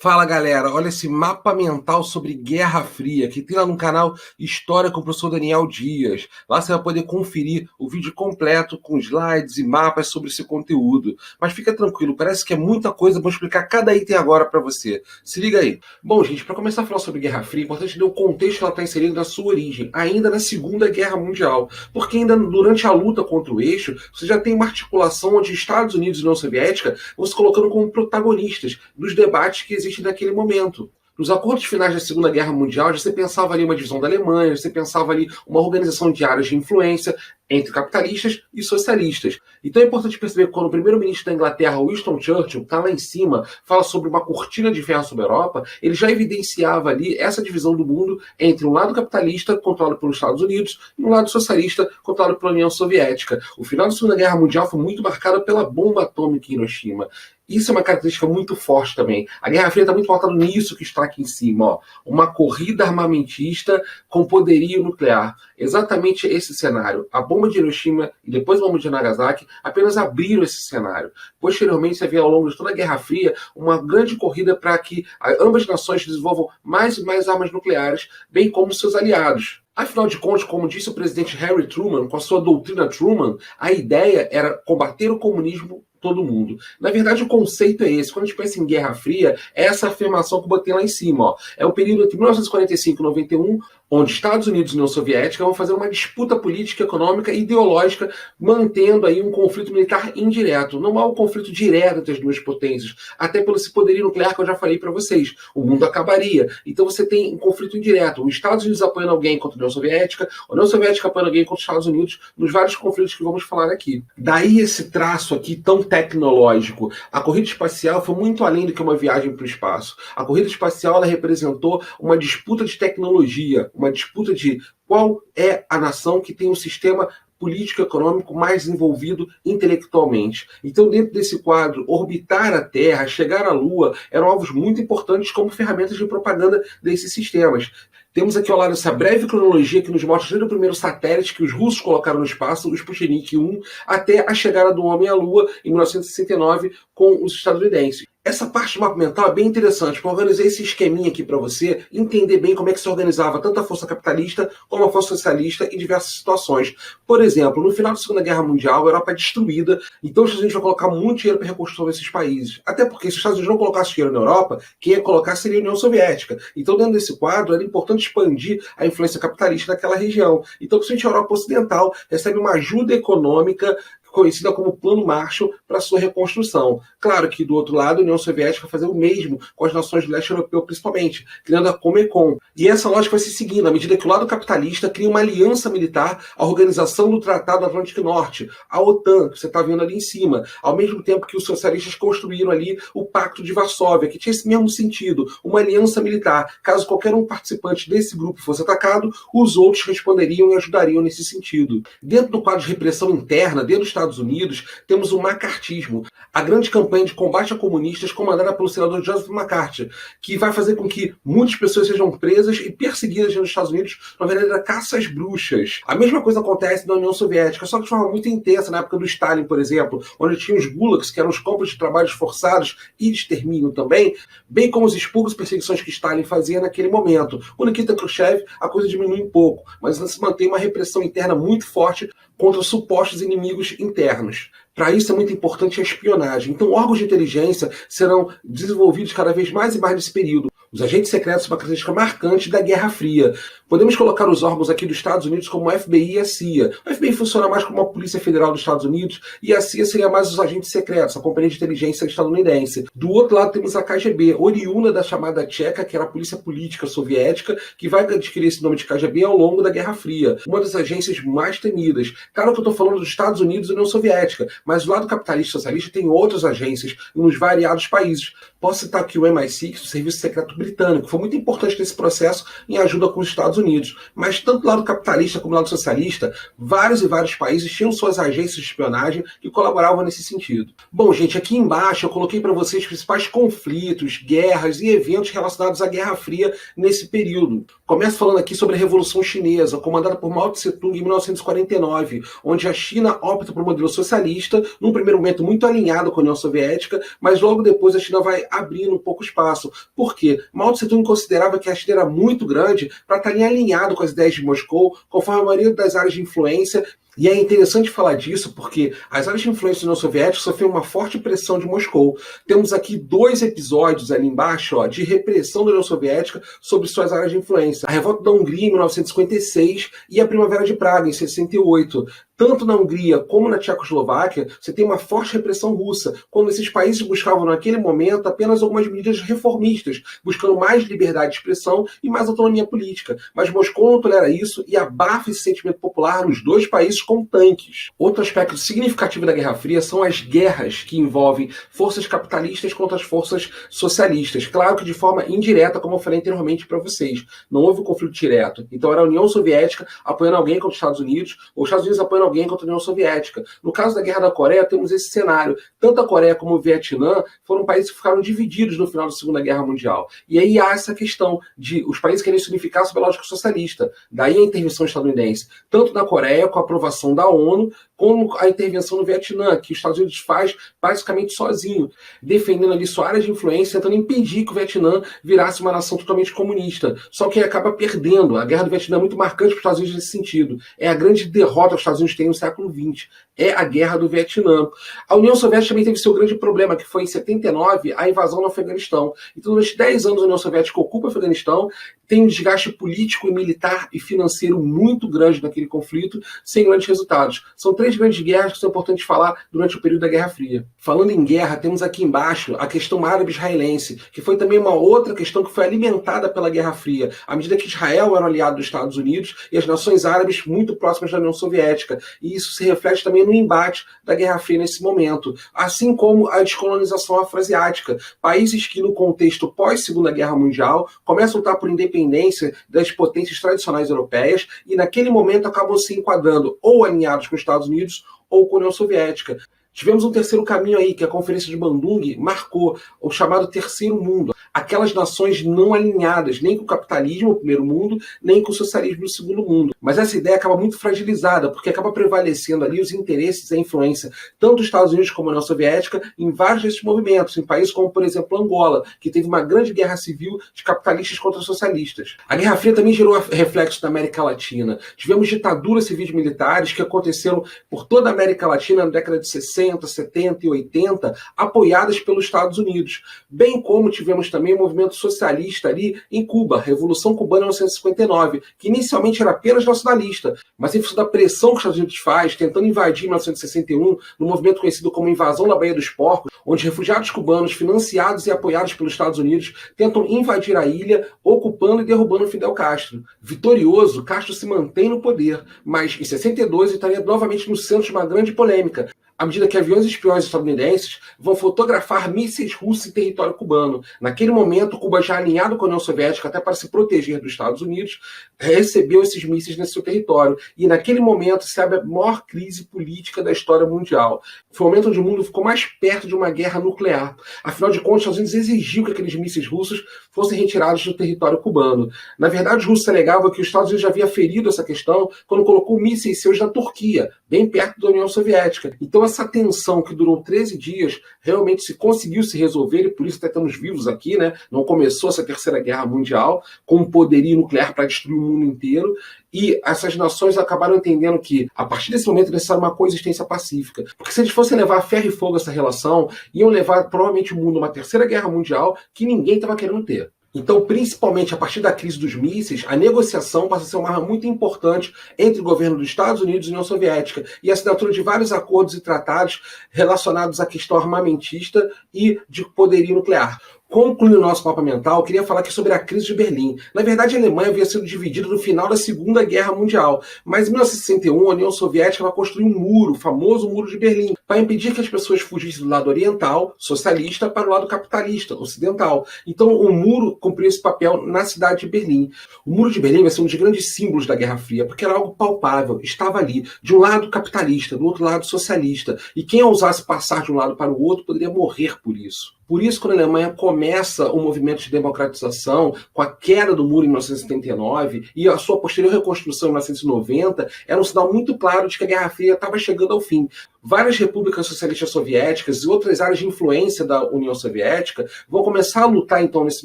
Fala galera, olha esse mapa mental sobre Guerra Fria que tem lá no canal História com o professor Daniel Dias. Lá você vai poder conferir o vídeo completo com slides e mapas sobre esse conteúdo. Mas fica tranquilo, parece que é muita coisa, vou explicar cada item agora para você. Se liga aí. Bom gente, para começar a falar sobre Guerra Fria, é importante entender o contexto que ela está inserida na sua origem, ainda na Segunda Guerra Mundial. Porque ainda durante a luta contra o eixo, você já tem uma articulação onde Estados Unidos e União Soviética vão se colocando como protagonistas dos debates que existem naquele momento. Nos acordos finais da Segunda Guerra Mundial, você pensava ali uma divisão da Alemanha, você pensava ali uma organização de áreas de influência entre capitalistas e socialistas. Então é importante perceber que quando o primeiro-ministro da Inglaterra, Winston Churchill, está lá em cima, fala sobre uma cortina de ferro sobre a Europa, ele já evidenciava ali essa divisão do mundo entre um lado capitalista, controlado pelos Estados Unidos, e um lado socialista, controlado pela União Soviética. O final da Segunda Guerra Mundial foi muito marcado pela bomba atômica em Hiroshima. Isso é uma característica muito forte também. A Guerra Fria está muito pautada nisso que está aqui em cima. Ó. Uma corrida armamentista com poderio nuclear. Exatamente esse cenário. A bomba de Hiroshima e depois a bomba de Nagasaki apenas abriram esse cenário. Posteriormente, você vê ao longo de toda a Guerra Fria uma grande corrida para que ambas as nações desenvolvam mais e mais armas nucleares, bem como seus aliados. Afinal de contas, como disse o presidente Harry Truman, com a sua doutrina Truman, a ideia era combater o comunismo todo mundo. Na verdade, o conceito é esse. Quando a gente pensa em Guerra Fria, é essa afirmação que eu botei lá em cima. Ó. É o período entre 1945 e 91, onde Estados Unidos e União Soviética vão fazer uma disputa política, econômica e ideológica, mantendo aí um conflito militar indireto. Não há um conflito direto entre as duas potências, até pelo esse poderio nuclear que eu já falei para vocês. O mundo acabaria. Então você tem um conflito indireto. Os Estados Unidos apoiando alguém contra a União Soviética, a União Soviética apoiando alguém contra os Estados Unidos, nos vários conflitos que vamos falar aqui. Daí esse traço aqui tão tecnológico. A corrida espacial foi muito além do que uma viagem para o espaço. A corrida espacial ela representou uma disputa de tecnologia, uma disputa de qual é a nação que tem um sistema político-econômico mais desenvolvido intelectualmente. Então, dentro desse quadro, orbitar a Terra, chegar à Lua, eram alvos muito importantes como ferramentas de propaganda desses sistemas. Temos aqui ao lado essa breve cronologia que nos mostra desde o primeiro satélite que os russos colocaram no espaço, o Sputnik 1, até a chegada do homem à Lua em 1969 com os estadunidenses. Essa parte do mapa mental é bem interessante, porque eu organizei esse esqueminha aqui para você entender bem como é que se organizava tanto a força capitalista como a força socialista em diversas situações. Por exemplo, no final da Segunda Guerra Mundial, a Europa é destruída, então os Estados Unidos vai colocar muito dinheiro para reconstruir esses países. Até porque se os Estados Unidos não colocassem dinheiro na Europa, quem ia colocar seria a União Soviética. Então, dentro desse quadro, era importante expandir a influência capitalista daquela região. Então, principalmente a Europa Ocidental recebe uma ajuda econômica conhecida como Plano Marshall, para sua reconstrução. Claro que, do outro lado, a União Soviética vai fazer o mesmo com as nações do leste europeu, principalmente, criando a Comecon. E essa lógica vai se seguindo, à medida que o lado capitalista cria uma aliança militar, a Organização do Tratado Atlântico Norte, a OTAN, que você está vendo ali em cima, ao mesmo tempo que os socialistas construíram ali o Pacto de Varsóvia, que tinha esse mesmo sentido, uma aliança militar. Caso qualquer um participante desse grupo fosse atacado, os outros responderiam e ajudariam nesse sentido. Dentro do quadro de repressão interna, dentro dos Estados Unidos, temos o macartismo, a grande campanha de combate a comunistas comandada pelo senador Joseph McCarthy, que vai fazer com que muitas pessoas sejam presas e perseguidas nos Estados Unidos na verdadeira caça às bruxas. A mesma coisa acontece na União Soviética, só que de forma muito intensa, na época do Stalin, por exemplo, onde tinha os gulags, que eram os campos de trabalhos forçados e de extermínio também, bem como os expurgos e perseguições que Stalin fazia naquele momento. Com Nikita Khrushchev, a coisa diminui um pouco, mas ainda se mantém uma repressão interna muito forte contra supostos inimigos internos. Para isso é muito importante a espionagem. Então, órgãos de inteligência serão desenvolvidos cada vez mais e mais nesse período. Os agentes secretos são uma característica marcante da Guerra Fria. Podemos colocar os órgãos aqui dos Estados Unidos como o FBI e a CIA. O FBI funciona mais como a Polícia Federal dos Estados Unidos e a CIA seria mais os agentes secretos, a Companhia de Inteligência estadunidense. Do outro lado temos a KGB, oriunda da chamada Tcheca, que era a Polícia Política Soviética, que vai adquirir esse nome de KGB ao longo da Guerra Fria. Uma das agências mais temidas. Claro que eu estou falando dos Estados Unidos e da União Soviética, mas do lado capitalista socialista tem outras agências nos variados países. Posso citar aqui o MI6, o Serviço Secreto britânico, foi muito importante nesse processo em ajuda com os Estados Unidos. Mas tanto do lado capitalista como do lado socialista, vários e vários países tinham suas agências de espionagem que colaboravam nesse sentido. Bom, gente, aqui embaixo eu coloquei para vocês os principais conflitos, guerras e eventos relacionados à Guerra Fria nesse período. Começo falando aqui sobre a Revolução Chinesa, comandada por Mao Tse-tung em 1949, onde a China opta por um modelo socialista, num primeiro momento muito alinhado com a União Soviética, mas logo depois a China vai abrindo um pouco espaço. Por quê? Mao Tse-tung considerava que a China era muito grande para estar alinhado com as ideias de Moscou, conforme a maioria das áreas de influência. E é interessante falar disso porque as áreas de influência da União Soviética sofreram uma forte pressão de Moscou. Temos aqui 2 episódios ali embaixo de repressão da União Soviética sobre suas áreas de influência. A revolta da Hungria em 1956 e a Primavera de Praga em 68. Tanto na Hungria como na Tchecoslováquia, você tem uma forte repressão russa, quando esses países buscavam naquele momento apenas algumas medidas reformistas, buscando mais liberdade de expressão e mais autonomia política. Mas Moscou não tolera isso e abafa esse sentimento popular nos 2 países com tanques. Outro aspecto significativo da Guerra Fria são as guerras que envolvem forças capitalistas contra as forças socialistas. Claro que de forma indireta, como eu falei anteriormente para vocês. Não houve um conflito direto. Então era a União Soviética apoiando alguém contra os Estados Unidos, ou os Estados Unidos apoiando alguém contra a União Soviética. No caso da Guerra da Coreia, temos esse cenário. Tanto a Coreia como o Vietnã foram países que ficaram divididos no final da Segunda Guerra Mundial. E aí há essa questão de os países querem se unificar sob a lógica socialista. Daí a intervenção estadunidense. Tanto na Coreia, com a aprovação da ONU, como a intervenção no Vietnã, que os Estados Unidos faz basicamente sozinho, defendendo ali sua área de influência, tentando impedir que o Vietnã virasse uma nação totalmente comunista. Só que acaba perdendo. A Guerra do Vietnã é muito marcante para os Estados Unidos nesse sentido. É a grande derrota que os Estados Unidos têm no século XX. É a Guerra do Vietnã. A União Soviética também teve seu grande problema, que foi em 79, a invasão no Afeganistão. Então, durante 10 anos, a União Soviética ocupa o Afeganistão, tem um desgaste político, e militar e financeiro muito grande naquele conflito, sem grandes resultados. São 3 grandes guerras que são importantes falar durante o período da Guerra Fria. Falando em guerra, temos aqui embaixo a questão árabe-israelense, que foi também uma outra questão que foi alimentada pela Guerra Fria, à medida que Israel era um aliado dos Estados Unidos e as nações árabes muito próximas da União Soviética. E isso se reflete também no embate da Guerra Fria nesse momento, assim como a descolonização afroasiática. Países que, no contexto pós-Segunda Guerra Mundial, começam a lutar por independência das potências tradicionais europeias e, naquele momento, acabam se enquadrando ou alinhados com os Estados Unidos ou com a União Soviética. Tivemos um terceiro caminho aí, que a Conferência de Bandung marcou, o chamado Terceiro Mundo. Aquelas nações não alinhadas, nem com o capitalismo, o primeiro mundo, nem com o socialismo, o segundo mundo. Mas essa ideia acaba muito fragilizada, porque acaba prevalecendo ali os interesses e a influência, tanto dos Estados Unidos como a União Soviética, em vários desses movimentos, em países como, por exemplo, Angola, que teve uma grande guerra civil de capitalistas contra socialistas. A Guerra Fria também gerou reflexos na América Latina. Tivemos ditaduras civis militares que aconteceram por toda a América Latina na década de 60, 70 e 80, apoiadas pelos Estados Unidos. Bem como tivemos também o movimento socialista ali em Cuba, a Revolução Cubana em 1959, que inicialmente era apenas nacionalista, mas em função da pressão que os Estados Unidos faz, tentando invadir em 1961, no movimento conhecido como Invasão da Baía dos Porcos, onde refugiados cubanos, financiados e apoiados pelos Estados Unidos, tentam invadir a ilha, ocupando e derrubando Fidel Castro. Vitorioso, Castro se mantém no poder, mas em 62 estaria novamente no centro de uma grande polêmica, à medida que aviões espiões estadunidenses vão fotografar mísseis russos em território cubano. Naquele momento, Cuba, já alinhado com a União Soviética, até para se proteger dos Estados Unidos, recebeu esses mísseis nesse seu território. E naquele momento se abre a maior crise política da história mundial. Foi o momento onde o mundo ficou mais perto de uma guerra nuclear. Afinal de contas, os Estados Unidos exigiu que aqueles mísseis russos fossem retirados do território cubano. Na verdade, os russos alegavam que os Estados Unidos já havia ferido essa questão quando colocou mísseis seus na Turquia, bem perto da União Soviética. Então, essa tensão que durou 13 dias realmente conseguiu se resolver, e por isso até estamos vivos aqui, né? Não começou essa Terceira Guerra Mundial com um poderio nuclear para destruir o mundo inteiro, e essas nações acabaram entendendo que, a partir desse momento, é necessário uma coexistência pacífica. Porque se eles fossem levar a ferro e fogo essa relação, iam levar provavelmente o mundo a uma Terceira Guerra Mundial que ninguém estava querendo ter. Então, principalmente a partir da crise dos mísseis, a negociação passa a ser uma arma muito importante entre o governo dos Estados Unidos e a União Soviética, e a assinatura de vários acordos e tratados relacionados à questão armamentista e de poderio nuclear. Concluindo o nosso mapa mental, eu queria falar aqui sobre a crise de Berlim. Na verdade, a Alemanha havia sido dividida no final da Segunda Guerra Mundial, mas em 1961 a União Soviética vai construir um muro, o famoso Muro de Berlim, para impedir que as pessoas fugissem do lado oriental, socialista, para o lado capitalista, ocidental. Então o muro cumpriu esse papel na cidade de Berlim. O Muro de Berlim vai ser um dos grandes símbolos da Guerra Fria, porque era algo palpável, estava ali, de um lado capitalista, do outro lado socialista, e quem ousasse passar de um lado para o outro poderia morrer por isso. Por isso, quando a Alemanha começa o movimento de democratização, com a queda do muro em 1979 e a sua posterior reconstrução em 1990, era um sinal muito claro de que a Guerra Fria estava chegando ao fim. Várias repúblicas socialistas soviéticas e outras áreas de influência da União Soviética vão começar a lutar, então, nesse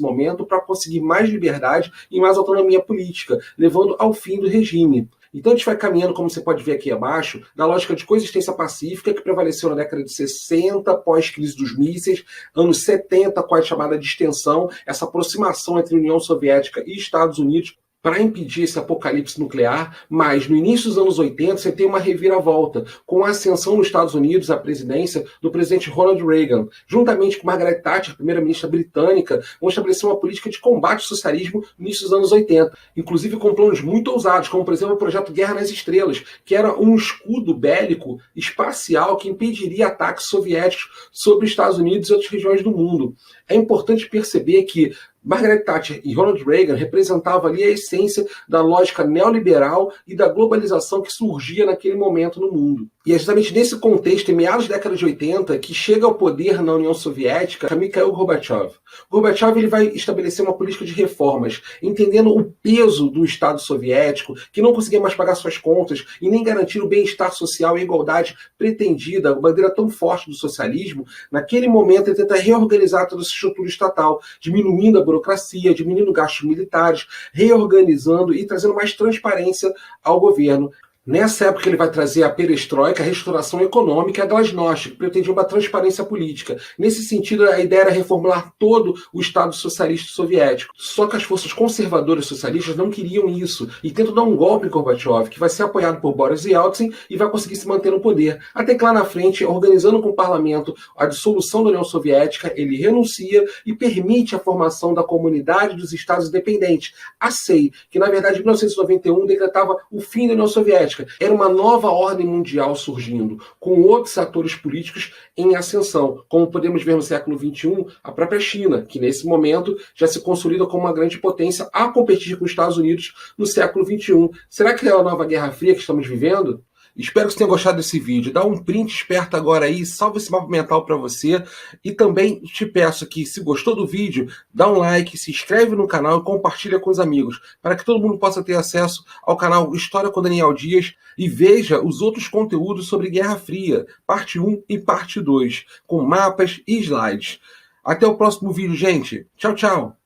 momento, para conseguir mais liberdade e mais autonomia política, levando ao fim do regime. Então a gente vai caminhando, como você pode ver aqui abaixo, na lógica de coexistência pacífica que prevaleceu na década de 60, pós-crise dos mísseis, anos 70, com a chamada distensão, essa aproximação entre União Soviética e Estados Unidos, para impedir esse apocalipse nuclear, mas no início dos anos 80 você tem uma reviravolta, com a ascensão nos Estados Unidos à presidência do presidente Ronald Reagan, juntamente com Margaret Thatcher, primeira-ministra britânica, vão estabelecer uma política de combate ao socialismo no início dos anos 80, inclusive com planos muito ousados, como por exemplo o projeto Guerra nas Estrelas, que era um escudo bélico espacial que impediria ataques soviéticos sobre os Estados Unidos e outras regiões do mundo. É importante perceber que Margaret Thatcher e Ronald Reagan representavam ali a essência da lógica neoliberal e da globalização que surgia naquele momento no mundo. E é justamente nesse contexto, em meados da década de 80, que chega ao poder na União Soviética Mikhail Gorbachev. Gorbachev ele vai estabelecer uma política de reformas, entendendo o peso do Estado soviético, que não conseguia mais pagar suas contas e nem garantir o bem-estar social e a igualdade pretendida, a bandeira tão forte do socialismo. Naquele momento ele tenta reorganizar toda essa estrutura estatal, diminuindo a burocracia, diminuindo gastos militares, reorganizando e trazendo mais transparência ao governo. Nessa época ele vai trazer a perestroika, a restauração econômica e a glasnost, que pretendia uma transparência política. Nesse sentido, a ideia era reformular todo o Estado socialista soviético. Só que as forças conservadoras socialistas não queriam isso e tentam dar um golpe em Gorbachev, que vai ser apoiado por Boris Yeltsin e vai conseguir se manter no poder. Até que lá na frente, organizando com o parlamento a dissolução da União Soviética, ele renuncia e permite a formação da Comunidade dos Estados Independentes, a CEI, que na verdade em 1991 decretava o fim da União Soviética. Era uma nova ordem mundial surgindo, com outros atores políticos em ascensão, como podemos ver no século XXI, a própria China, que nesse momento já se consolida como uma grande potência a competir com os Estados Unidos no século XXI. Será que é a nova Guerra Fria que estamos vivendo? Espero que você tenha gostado desse vídeo. Dá um print esperto agora aí, salva esse mapa mental para você. E também te peço que, se gostou do vídeo, dá um like, se inscreve no canal e compartilha com os amigos, para que todo mundo possa ter acesso ao canal História com Daniel Dias e veja os outros conteúdos sobre Guerra Fria, parte 1 e parte 2, com mapas e slides. Até o próximo vídeo, gente. Tchau, tchau.